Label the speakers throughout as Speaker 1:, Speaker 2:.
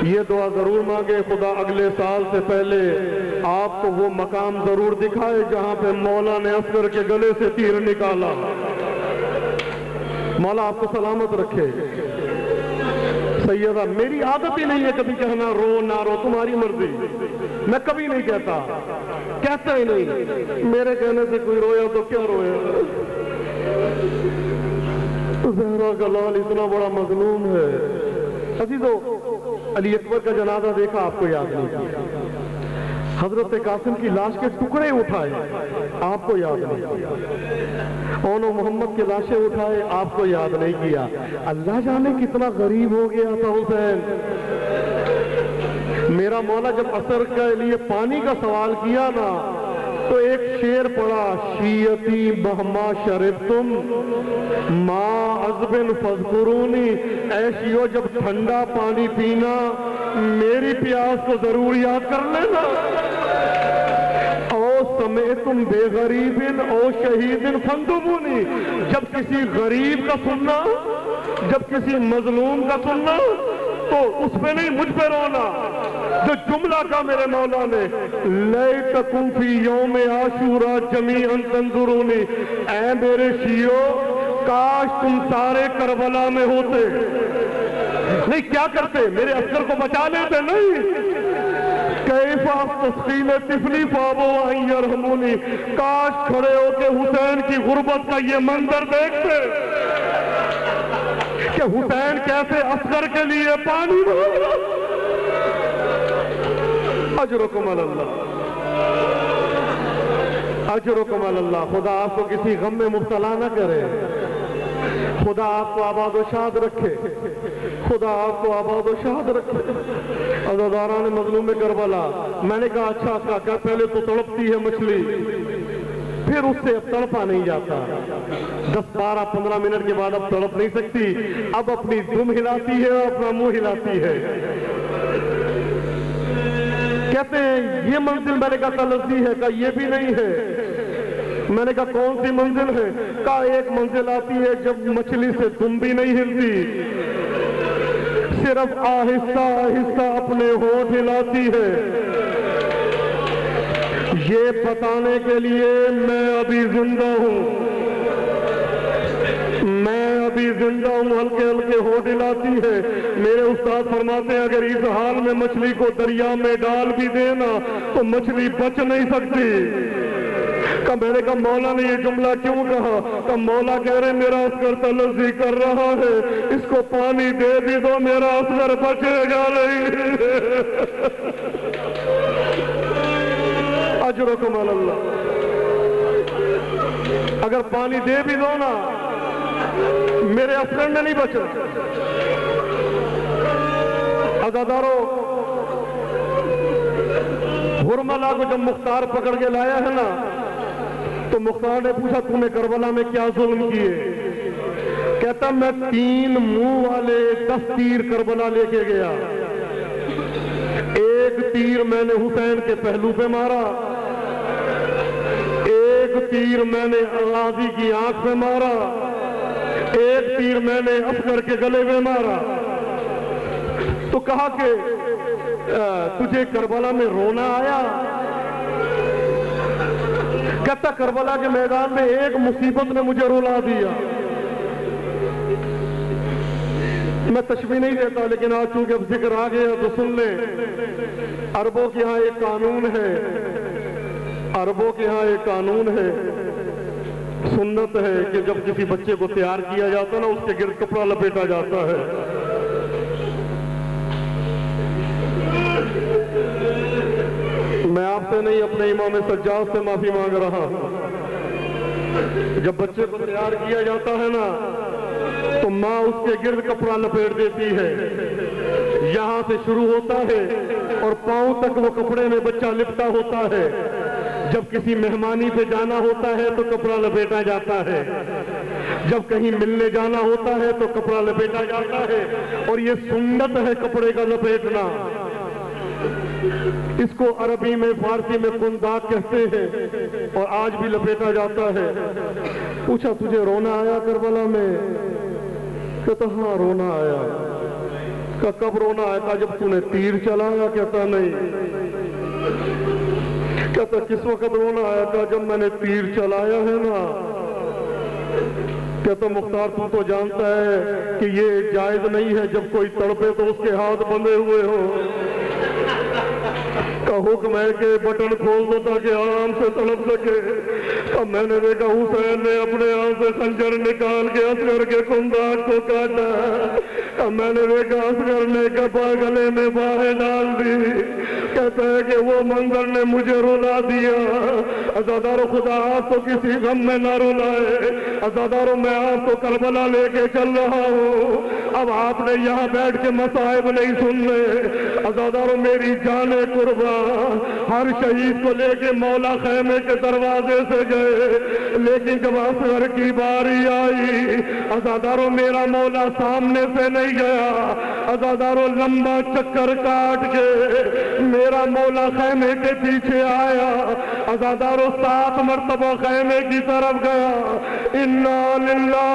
Speaker 1: یہ دعا ضرور مانگے خدا اگلے سال سے پہلے آپ کو وہ مقام ضرور دکھائے جہاں پہ مولا نے اصغر کے گلے سے تیر نکالا. مولا آپ کو سلامت رکھے. سیدہ میری عادت ہی نہیں ہے کبھی کہنا رو نہ رو تمہاری مرضی. میں کبھی نہیں کہتا ہی نہیں. میرے کہنے سے کوئی رویا تو کیا رویا. زہرا کا لال اتنا بڑا مظلوم ہے. عزیزو علی اکبر کا جنازہ دیکھا آپ کو یاد نہیں کیا. حضرت قاسم کی لاش کے ٹکڑے اٹھائے آپ کو یاد نہیں کیا. اون و محمد کی لاشیں اٹھائے آپ کو یاد نہیں کیا. اللہ جانے کتنا غریب ہو گیا تھا حسین. میرا مولا جب عصر کے لیے پانی کا سوال کیا نا تو ایک شعر پڑا شیعتی مہما شربتم ما عذبن فذکرونی. اے شیعو جب ٹھنڈا پانی پینا میری پیاس کو ضرور یاد کر لینا. او سمعتم بے غریبن او شہیدن فندبونی. جب کسی غریب کا سننا جب کسی مظلوم کا سننا تو اس پہ نہیں مجھ پہ رونا. جو جملہ کا میرے مولا نے لیتکم فی یوم عاشورا جمیعا تنظرونی. اے میرے شیعو کاش تم سارے کربلا میں ہوتے. نہیں کیا کرتے میرے اصغر کو بچا لیتے. نہیں کیف تسخیل طفلی فابو ان یرحمونی. کاش کھڑے ہو کے حسین کی غربت کا یہ منظر دیکھتے کہ حسین کیسے اصغر کے لیے پانی مانگ رہا. اجرکم اللہ اجرکم اللہ. خدا آپ کو کسی غم میں مبتلا نہ کرے. خدا آپ کو آباد و شاد رکھے. خدا آپ کو آباد و شاد رکھے. عزاداران مظلوم کربلا میں نے کہا اچھا کہا پہلے تو تڑپتی ہے مچھلی پھر اس سے اب تڑپا نہیں جاتا. 10 12 15 منٹ کے بعد اب تڑپ نہیں سکتی. اب اپنی دم ہلاتی ہے اور اپنا منہ ہلاتی ہے. کہتے ہیں یہ منزل میں نے کہا تلذی ہے. کہا یہ بھی نہیں ہے. میں نے کہا کون سی منزل ہے. کہا ایک منزل آتی ہے جب مچھلی سے دم بھی نہیں ہلتی صرف آہستہ آہستہ اپنے ہونٹ ہلاتی ہے. یہ بتانے کے لیے میں ابھی زندہ ہوں. میں ابھی زندہ ہوں. ہلکے ہلکے ہونٹ ہلاتی ہے. میرے استاد فرماتے ہیں اگر اس حال میں مچھلی کو دریا میں ڈال بھی دینا تو مچھلی بچ نہیں سکتی. کہ میں نے کہا مولا نے یہ جملہ کیوں کہا. کہ مولا کہہ رہے میرا اصغر تلذی کر رہا ہے اس کو پانی دے بھی دو میرا اصغر بچے گا نہیں. اجرکم اللہ. اگر پانی دے بھی دو نا میرے اصغر نے نہیں بچنا. عزادارو حرملہ کو جب مختار پکڑ کے لایا ہے نا تو مختار نے پوچھا تم نے کربلا میں کیا ظلم کیے. کہتا میں 3 منہ والے 10 تیر کربلا لے کے گیا. ایک تیر میں نے حسین کے پہلو پہ مارا. ایک تیر میں نے غازی کی آنکھ پہ مارا. ایک تیر میں نے اصغر کے گلے میں مارا. تو کہا کہ تجھے کربلا میں رونا آیا. کہتا کربلا کے میدان میں ایک مصیبت نے مجھے رلا دیا. میں تشبیہ نہیں دیتا لیکن آج چونکہ اب ذکر آ گیا تو سن لیں. عربوں کے ہاں ایک قانون ہے. عربوں کے ہاں ایک قانون ہے سنت ہے کہ جب کسی بچے کو تیار کیا جاتا ہے نا اس کے گرد کپڑا لپیٹا جاتا ہے. میں آپ سے نہیں اپنے امام سجاد سے معافی مانگ رہا ہوں. جب بچے کو تیار کیا جاتا ہے نا تو ماں اس کے گرد کپڑا لپیٹ دیتی ہے. یہاں سے شروع ہوتا ہے اور پاؤں تک وہ کپڑے میں بچہ لپٹا ہوتا ہے. جب کسی مہمانی پہ جانا ہوتا ہے تو کپڑا لپیٹا جاتا ہے. جب کہیں ملنے جانا ہوتا ہے تو کپڑا لپیٹا جاتا ہے. اور یہ سنت ہے کپڑے کا لپیٹنا. اس کو عربی میں فارسی میں قنداق کہتے ہیں اور آج بھی لپیٹا جاتا ہے. پوچھا تجھے رونا آیا کربلا میں؟ کہتا ہاں رونا آیا. کہ کب رونا آیا؟ کہا جب تو نے تیر چلایا۔ کہتا نہیں۔ کہتا کس وقت رونا آیا؟ کہا جب میں نے تیر چلایا ہے نا۔ کہتا مختار تو جانتا ہے کہ یہ جائز نہیں ہے جب کوئی تڑپے تو اس کے ہاتھ بندھے ہوئے ہو۔ کا حکم ہے کہ بٹن کھول دو تاکہ آرام سے تڑپ سکے۔ اب میں نے دیکھا حسین نے اپنے ہاتھ سے خنجر نکال کے اصغر کے کنداج کو کاٹا۔ اب میں نے دیکھا اصغر نے کپا گلے میں باہیں ڈال دی۔ کہتا ہے کہ وہ منظر نے مجھے رلا دیا۔ عزادارو خدا آپ تو کسی غم میں نہ رلائے۔ عزادارو میں آپ کو کربلا لے کے چل رہا ہوں۔ اب آپ نے یہاں بیٹھ کے مصائب نہیں سننے۔ عزادارو میری جان قربان ہر شہید کو لے کے مولا خیمے کے دروازے سے گئے، لیکن جب اصغر کی باری آئی عزادارو میرا مولا سامنے سے نہیں گیا۔ عزادارو لمبا چکر کاٹ کے میرا مولا خیمے کے پیچھے آیا۔ عزادارو 7 مرتبہ خیمے کی طرف گیا۔ انا للہ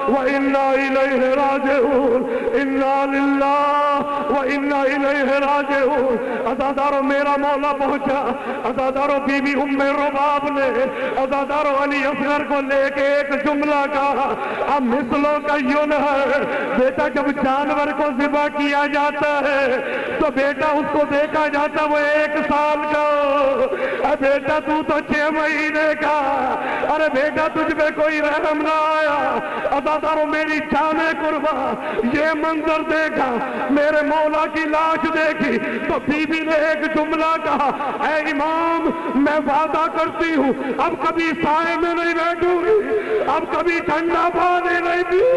Speaker 1: وَإِنَّا إِلَيْهِ رَاجِعُونَ، اِنَّا لِلَّهِ وَإِنَّا إِلَيْهِ رَاجِعُونَ۔ عزادارو میرا مولا پہنچا۔ عزادارو بی بی ام رباب نے عزادارو علی اصغر کو لے کے ایک جملہ کہا، اب مثلوں کا یون ہے بیٹا جب جانور کو ذبح کیا جاتا ہے تو بیٹا اس کو دیکھا جاتا وہ 1 سال کا، ارے بیٹا تو 6 مہینے کا، ارے بیٹا تجھ پہ کوئی رحم نہ آیا۔ عزادارو میری جان قربان یہ منظر دیکھا، میرے مولا کی لاش دیکھی تو بی بی نے ایک جملہ کہا، اے امام میں وعدہ کرتی ہوں اب کبھی سائے میں نہیں بیٹھوں گی، اب کبھی ٹھنڈا پانی نہیں پیوں۔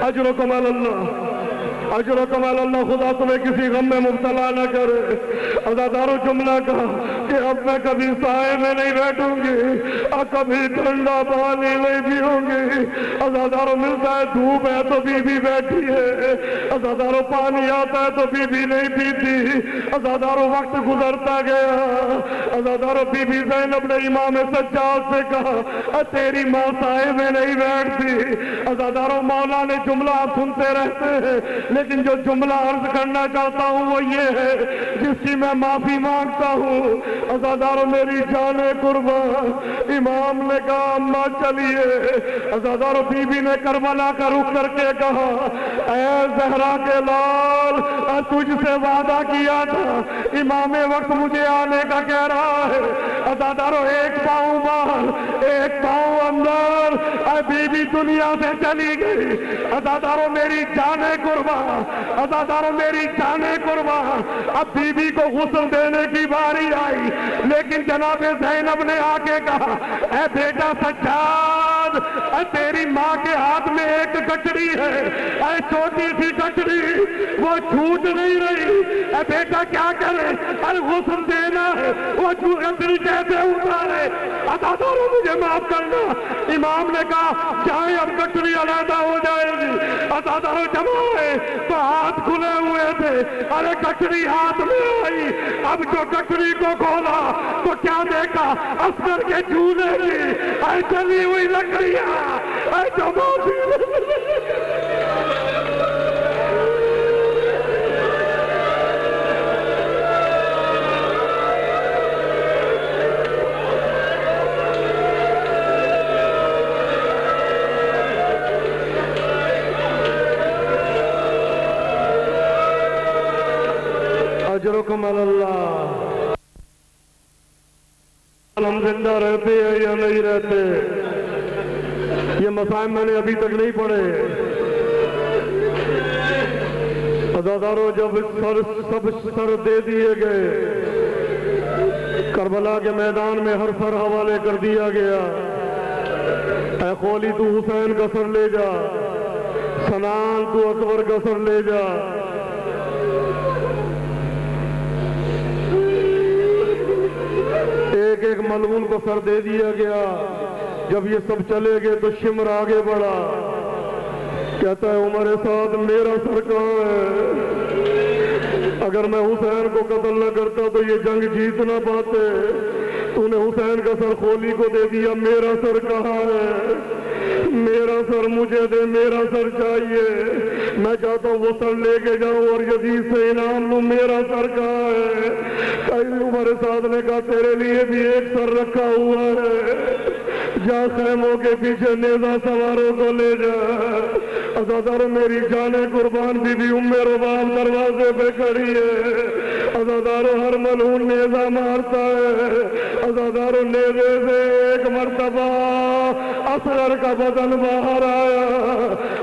Speaker 1: اجرکم علی اللہ، اجرکم علی اللہ، خدا تمہیں کسی غم میں مبتلا نہ کرے۔ عزادارو جملہ کہا کہ اب میں کبھی سائے میں نہیں بیٹھوں گی اور کبھی ٹھنڈا پانی نہیں پیوں گی۔ عزادارو ملتا ہے دھوپ ہے تو بی بی بیٹھی ہے، عزادارو پانی آتا ہے تو بی بی نہیں پیتی۔ عزادارو وقت گزرتا گیا۔ عزادارو بی بی زینب نے امام سجاد سے کہا تیری ماں سائے میں نہیں بیٹھتی۔ عزادارو مولا نے جملہ آپ سنتے رہتے ہیں، لیکن جو جملہ عرض کرنا چاہتا ہوں وہ یہ ہے جس کی میں معافی مانگتا ہوں۔ عزادارو میری جان قربان امام نے کہا اماں چلیے۔ عزادارو بی بی نے کربلا کا رخ کر کے کہا اے زہرا کے لال تجھ سے وعدہ کیا تھا، امام وقت مجھے آنے کا کہہ رہا ہے۔ عزادارو 1 پاؤں باہر 1 پاؤں اندر، اے بی بی دنیا سے چلی گئی۔ عزادارو میری جان قربان، عزادارو میری جان قربان اب بی بی کو غسل دینے کی باری آئی، لیکن جناب زینب نے آ کے کہا اے بیٹا سجاد اے تیری ماں کے ہاتھ میں ایک کٹڑی ہے، اے چھوٹی سی کٹڑی وہ چھوٹ نہیں رہی، اے بیٹا کیا کرے، اے غسل دینا ہے وہ کٹڑی کیسے اتارے؟ عزادارو مجھے معاف کرنا۔ امام نے کہا چاہے اب کٹڑی علیحدہ ہو جائے گی۔ عزادارو جمع ہوئے تو ہاتھ کھلے ہوئے تھے، ارے کٹڑی ہاتھ میں آئی۔ اب جو کٹڑی کو کھولا تو کیا دیکھا؟ اصغر کے جھولے کی اے چلی ہوئی لکڑیاں، اے جو موتی اجرکم علی اللہ۔ ہم زندہ رہتے ہیں یا نہیں رہتے یہ مسائل میں نے ابھی تک نہیں پڑھے۔ عزادارو جب سب سر دے دیے گئے، کربلا کے میدان میں ہر سر حوالے کر دیا گیا۔ اے خولی تو حسین کا سر لے جا، سنان تو اکبر کا سر لے جا۔ ایک ایک ملعون کو سر دے دیا گیا۔ جب یہ سب چلے گئے تو شمر آگے بڑھا، کہتا ہے عمر سعد میرا سر کہاں ہے؟ اگر میں حسین کو قتل نہ کرتا تو یہ جنگ جیت نہ پاتے۔ تو نے حسین کا سر خولی کو دے دیا، میرا سر کہاں ہے؟ میرا سر مجھے دے، میرا سر چاہیے۔ میں چاہتا ہوں وہ سر لے کے جاؤں اور یزید سے انعام لوں، میرا سر کہاں ہے؟ عمر سعد نے کہا تیرے لیے بھی ایک سر رکھا ہوا ہے، جا خیموں کے پیچھے نیزہ سواروں کو لے جا۔ عزادارو میری جان قربان بی بی ام رباب دروازے پہ کھڑی ہے، عزادارو ہر ملعون نیزہ مارتا ہے، عزادارو نیزے سے ایک مرتبہ اصغر کا بدن باہر آیا۔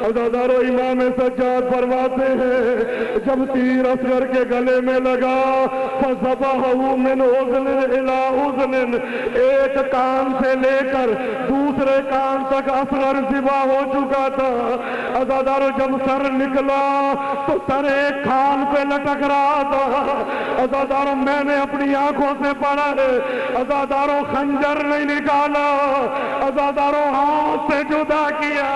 Speaker 1: عزادارو امام سجاد فرماتے ہیں جب تیر اصغر کے گلے میں لگا فَذَبَحَهُ مِنْ أُذْنٍ إِلَىٰ أُذْنٍ، ایک کان سے لے کر دوسرے کان تک اصغر ذبح ہو چکا تھا۔ عزادارو جب سر نکلا تو سر ایک کھال پہ لٹک رہا تھا۔ عزادارو میں نے اپنی آنکھوں سے پڑھا ہے، عزادارو خنجر نہیں نکالا، عزادارو ہاتھ سے جدا کیا۔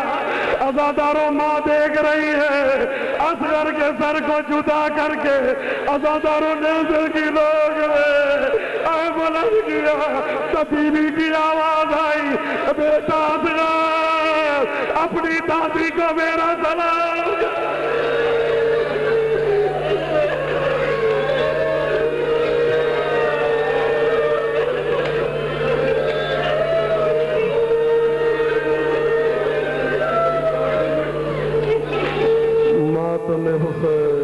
Speaker 1: عزادارو ماں دیکھ رہی ہے اصغر کے سر کو جدا کر کے، عزادارو نیزے کی لوگ اے بلند کیا، بیوی کی آواز آئی بیٹا اصغر اپنی دادی کو میرا سلام۔ ماتم حسین